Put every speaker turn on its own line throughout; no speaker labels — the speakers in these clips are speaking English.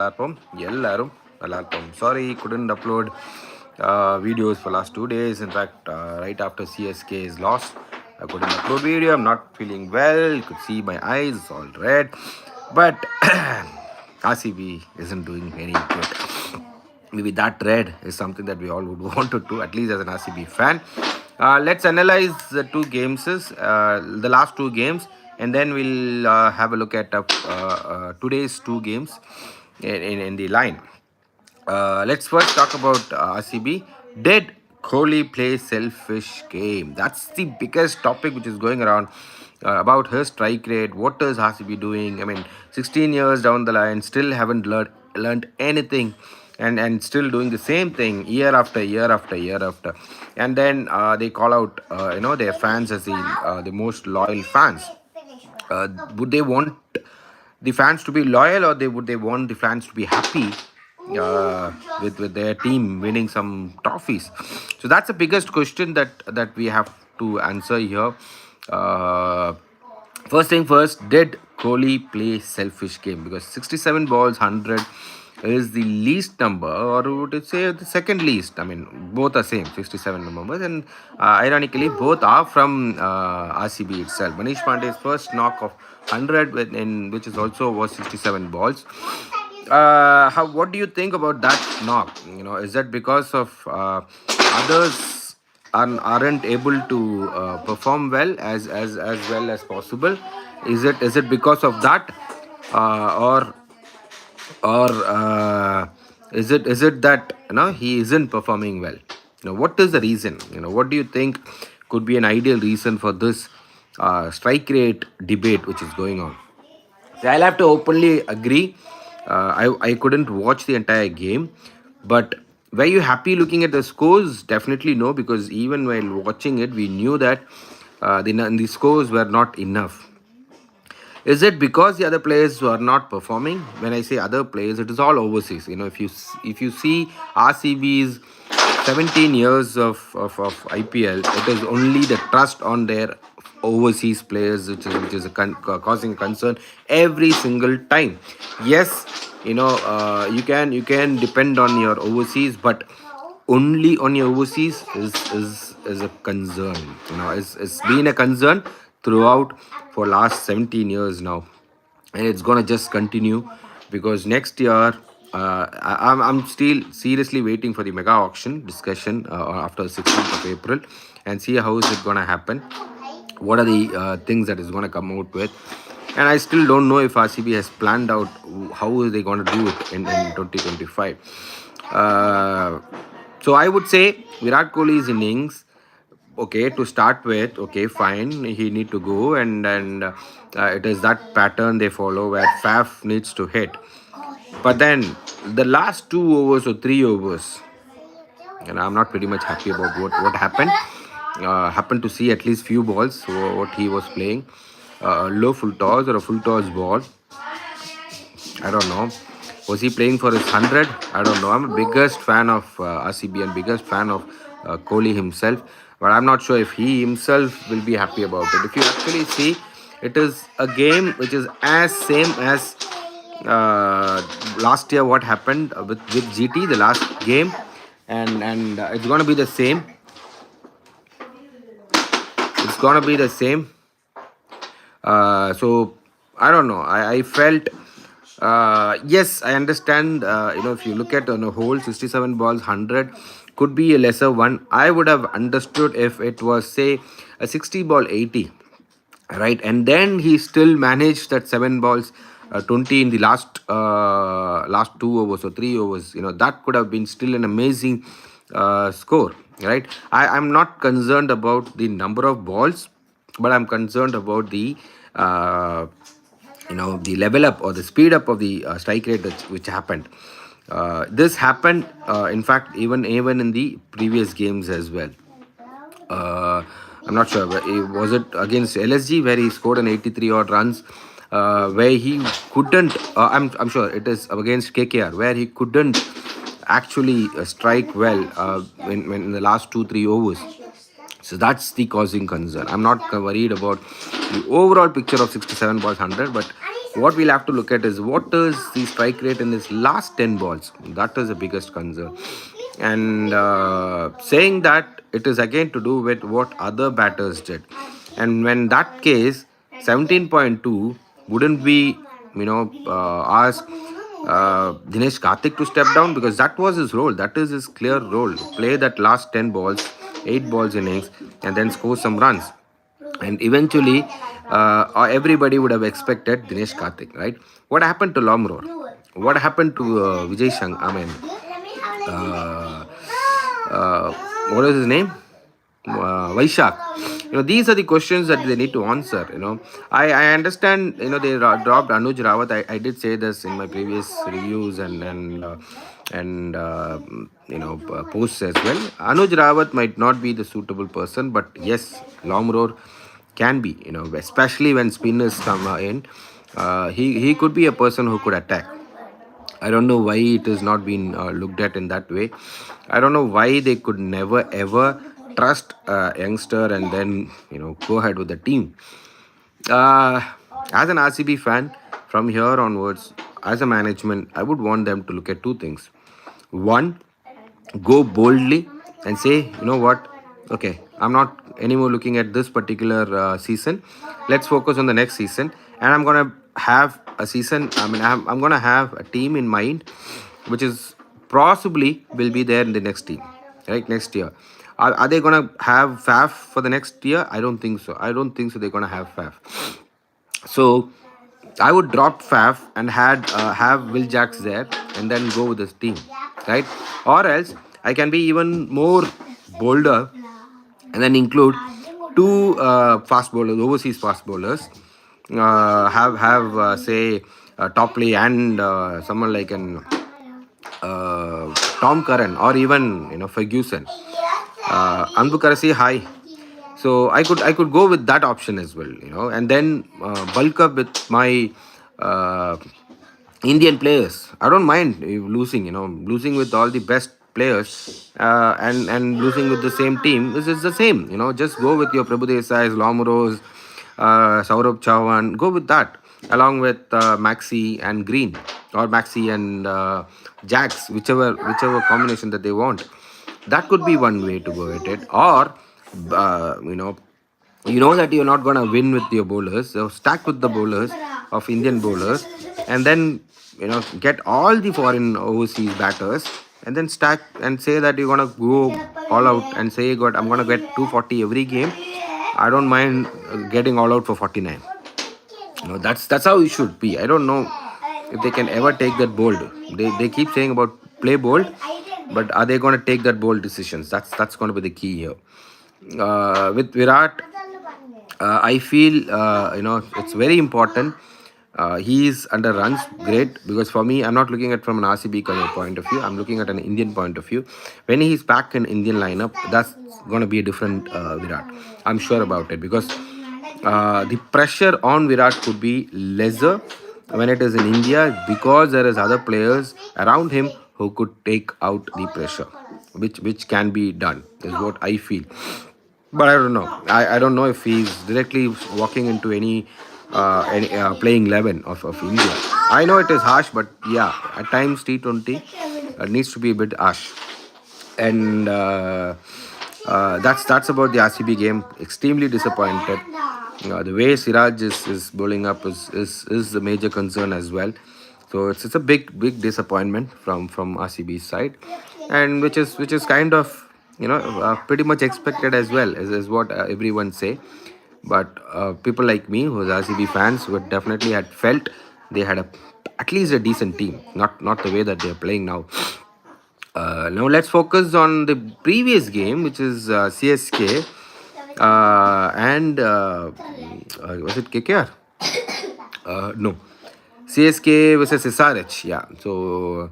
எல்லாருக்கும் எல்லாரும் நல்லா இருப்போம். Sorry, couldn't upload videos for last 2 days. In fact, right after CSK is lost, I couldn't upload video. I'm not feeling well. You could see my eyes all red. But RCB isn't doing any good. Maybe that red is something that we all would want to do, at least as an RCB fan. Let's analyze the two games, the last two games, and then we'll have a look at today's two games in the line. Let's first talk about RCB. Did Kohli play selfish game? That's the biggest topic which is going around about her strike rate. What is RCB doing? I mean, 16 years down the line, still haven't learned anything. And still doing the same thing year after year after year after, and then they call out their fans as the most loyal fans. Would they want the fans to be loyal, or would they want the fans to be happy with their team winning some trophies? So that's the biggest question that we have to answer here. First thing first, did Kohli play selfish game? Because 67 balls, 100 is the least number, or would you say the second least? I mean, both are same, 67 numbers, and ironically, both are from RCB itself. Manish Pandey's first knock of 100, which is also was 67 balls. What do you think about that knock? Is that because of others aren't able to perform well as well as possible? Is it because of that, or is it that he isn't performing well? What is the reason? What do you think could be an ideal reason for this strike rate debate which is going on? So I'll have to openly agree. I couldn't watch the entire game, but were you happy looking at the scores? Definitely no, because even while watching it, we knew that the scores were not enough. Is it because the other players were not performing? When I say other players, it is all overseas. If you see RCB's 17 years of IPL, it is only the trust on their overseas players which is causing concern every single time. Yes, you can depend on your overseas, but only on your overseas is a concern. It's been a concern throughout for last 17 years now, and it's gonna just continue, because next year I'm still seriously waiting for the mega auction discussion after 16th of April, and see how is it gonna happen. What are the things that is gonna come out with, and I still don't know if RCB has planned out how are they gonna do it in 2025. So I would say Virat Kohli's innings, okay, to start with, okay, fine, he need to go, and it is that pattern they follow where Faf needs to hit. But then the last 2 overs or 3 overs, I'm not pretty much happy about what happened. Happened to see at least few balls, so what he was playing, low full toss or a full toss ball. I don't know. Was he playing for his 100? I don't know. I'm a biggest fan of RCB and biggest fan of Kohli himself. But I'm not sure if he himself will be happy about it. If you actually see, it is a game which is as same as last year what happened with GT, the last game. And it's going to be the same. It's going to be the same. So, I don't know. I felt... yes, I understand. If you look at on a whole, 67 balls, 100 could be a lesser one. I would have understood if it was, say, a 60 ball 80, right? And then he still managed that 7 balls 20 in the last 2 overs or 3 overs. That could have been still an amazing score, right? I'm not concerned about the number of balls, but I'm concerned about the the level up or the speed up of the strike rate which happened. This happened, in fact, even in the previous games as well. I'm not sure. Was it against LSG where he scored an 83 odd runs, where he couldn't? I'm sure it is against KKR where he couldn't actually strike well when in the last 2-3 overs. So that's the causing concern. I'm not worried about the overall picture of 67 balls 100, but what we'll have to look at is what is the strike rate in his last 10 balls. That is the biggest concern. And saying that, it is again to do with what other batters did. And when that case, 17.2 wouldn't be, ask Dinesh Karthik to step down, because that was his role. That is his clear role. Play that last 10 balls, 8 balls innings, and then score some runs. And eventually, everybody would have expected Dinesh Karthik, right? What happened to Lomror? What happened to Vijay Shang? I mean, uh, uh, what is his name? Vaishak. These are the questions that they need to answer. I understand. They dropped Anuj Rawat. I did say this in my previous reviews and posts as well. Anuj Rawat might not be the suitable person, but yes, Lomror can be. Especially when spinners come in, he could be a person who could attack. I don't know why it has not been looked at in that way. I don't know why they could never ever trust a youngster and then go ahead with the team. Uh, as an RCB fan, from here onwards, as a management, I would want them to look at two things. One, go boldly and say, you know what, okay, I'm not anymore looking at this particular season. Let's focus on the next season, and I'm gonna have a season. I'm gonna have a team in mind, which is possibly will be there in the next team, right? Next year, are they gonna have Faf for the next year? I don't think so. They're gonna have Faf. So I would drop Faf and had have Will Jacks there and then go with this team, right? Or else I can be even more bolder and then include two fast bowlers, overseas fast bowlers. Have say Topley and someone like an Tom Curran, or even Ferguson. Anbu Karasi high. So I could go with that option as well, and then bulk up with my uh, Indian players. I don't mind if losing, losing with all the best players, and losing with the same team. This is the same, just go with your Prabhu Desai's, Lomros, Saurabh Chauhan. Go with that, along with Maxi and Green, or Maxi and Jacks, whichever combination that they want. That could be one way to go at it. Or that you're not going to win with your bowlers, so stack with the bowlers of Indian bowlers, and then get all the foreign overseas batters, and then stack and say that you're going to go all out and say, God, I'm going to get 240 every game. I don't mind getting all out for 49. That's how it should be. I don't know if they can ever take that bold. They keep saying about play bold, but are they going to take that bold decisions? That's going to be the key here. With Virat, I feel it's very important. He's under runs, great, because for me, I'm not looking at from an RCB kind of point of view. I'm looking at an Indian point of view. When he's back in Indian lineup, that's going to be a different Virat. I'm sure about it, because the pressure on Virat could be lesser when it is in India, because there is other players around him who could take out the pressure, which can be done, is what I feel. But I don't know. I don't know if he's directly walking into any playing 11 of India. I know it is harsh, but yeah, at times T20 needs to be a bit harsh. And that's about the RCB game. Extremely disappointed. The way Siraj is bowling up is the major concern as well. So it's a big disappointment from RCB's side, and which is kind of pretty much expected as well, is what everyone say. But people like me, who are RCB fans, would definitely had felt they had at least a decent team, not the way that they are playing now. Now let's focus on the previous game, which is CSK and was it KKR? No, CSK versus SRH. Yeah, so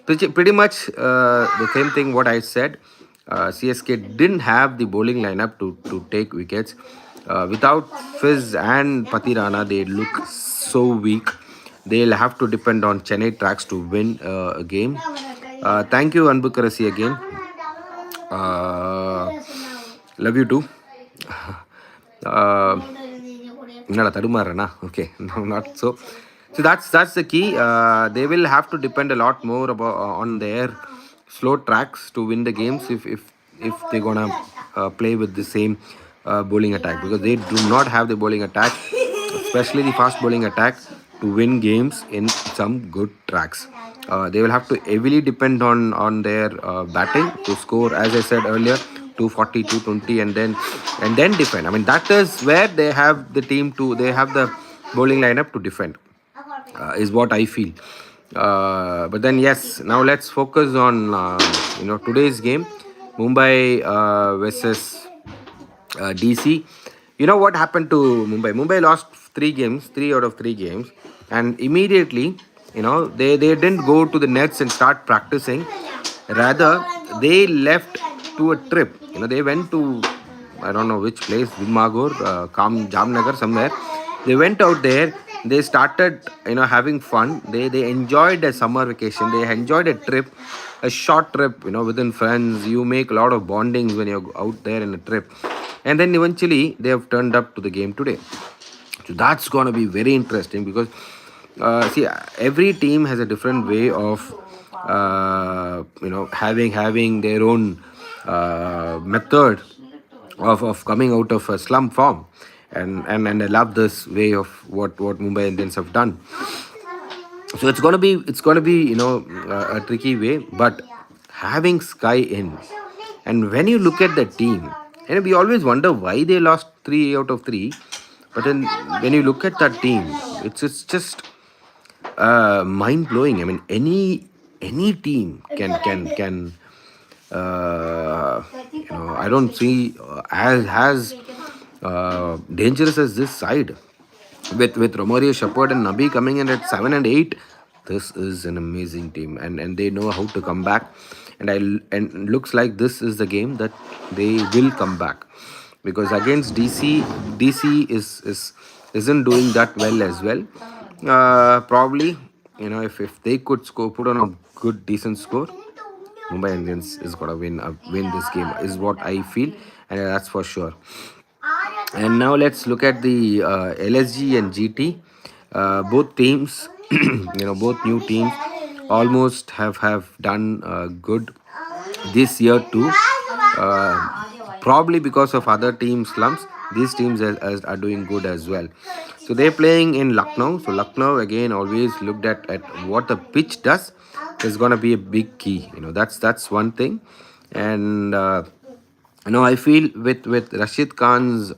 pretty much the same thing what I said. CSK didn't have the bowling lineup to take wickets. Without Fizz and Patirana, they look so weak. They'll have to depend on Chennai tracks to win a game. Thank you, Anbukarasi, again. Love you too. என்னடா தடுமாறனா? Okay, no, not so. So that's the key. They will have to depend a lot more about on their slow tracks to win the games if they're gonna play with the same bowling attack, because they do not have the bowling attack, especially the fast bowling attack, to win games in some good tracks. They will have to heavily depend on their batting to score, as I said earlier, 240, 220, and then defend. I mean, that is where they have the team to, they have the bowling lineup to defend, is what I feel. But then yes, now let's focus on today's game, Mumbai versus DC. You know what happened to Mumbai? Mumbai lost three out of three games, and immediately, they didn't go to the nets and start practicing. Rather, they left to a trip. They went to, I don't know which place, Dimagor, Jamnagar, somewhere. They went out there. They started, having fun. They enjoyed a summer vacation. They enjoyed a trip, a short trip, within friends. You make a lot of bondings when you're out there in a trip, and then eventually they have turned up to the game today. So that's going to be very interesting, because see, every team has a different way of having their own method of coming out of a slump form, and I love this way of what Mumbai Indians have done. So it's gonna be a tricky way, but having Sky in, and when you look at the team, and we always wonder why they lost three out of three, but then when you look at that team, it's just mind blowing. I mean, any team can I don't see as dangerous as this side, with Romario, Shepard, and Nabi coming in at 7 and 8. This is an amazing team, and they know how to come back. And looks like this is the game that they will come back, because against DC isn't doing that well as well. Probably, if they could put on a good decent score, Mumbai Indians is gonna win this game, is what I feel, and that's for sure. And now let's look at the LSG and GT. Both teams, both new teams, almost have done good this year too. Probably because of other team slumps, these teams are doing good as well. So they're playing in Lucknow. So Lucknow again always looked at what the pitch does is gonna be a big key. That's one thing, and. I feel with Rashid Khan's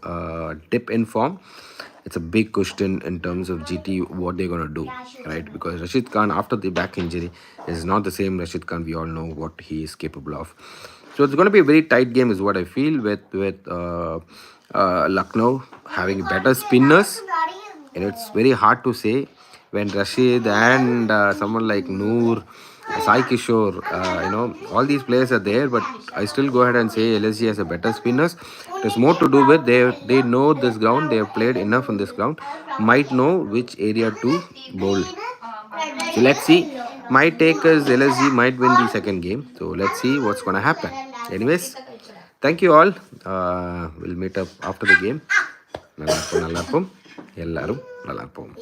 dip in form, it's a big question in terms of GT what they're gonna do, right? Because Rashid Khan, after the back injury, is not the same Rashid Khan we all know what he is capable of. So it's gonna be a very tight game, is what I feel, with Lucknow having better spinners, and it's very hard to say when Rashid and someone like Noor, Sai Kishore, all these players are there, but I still go ahead and say LSG has a better spinners. There's more to do with they know this ground, they have played enough on this ground, might know which area to bowl. So let's see. My take is LSG might win the second game. So let's see what's gonna happen. Anyways, thank you all. We'll meet up after the game. நல்லா இருப்போம், எல்லாரும் நல்லா இருப்போம்.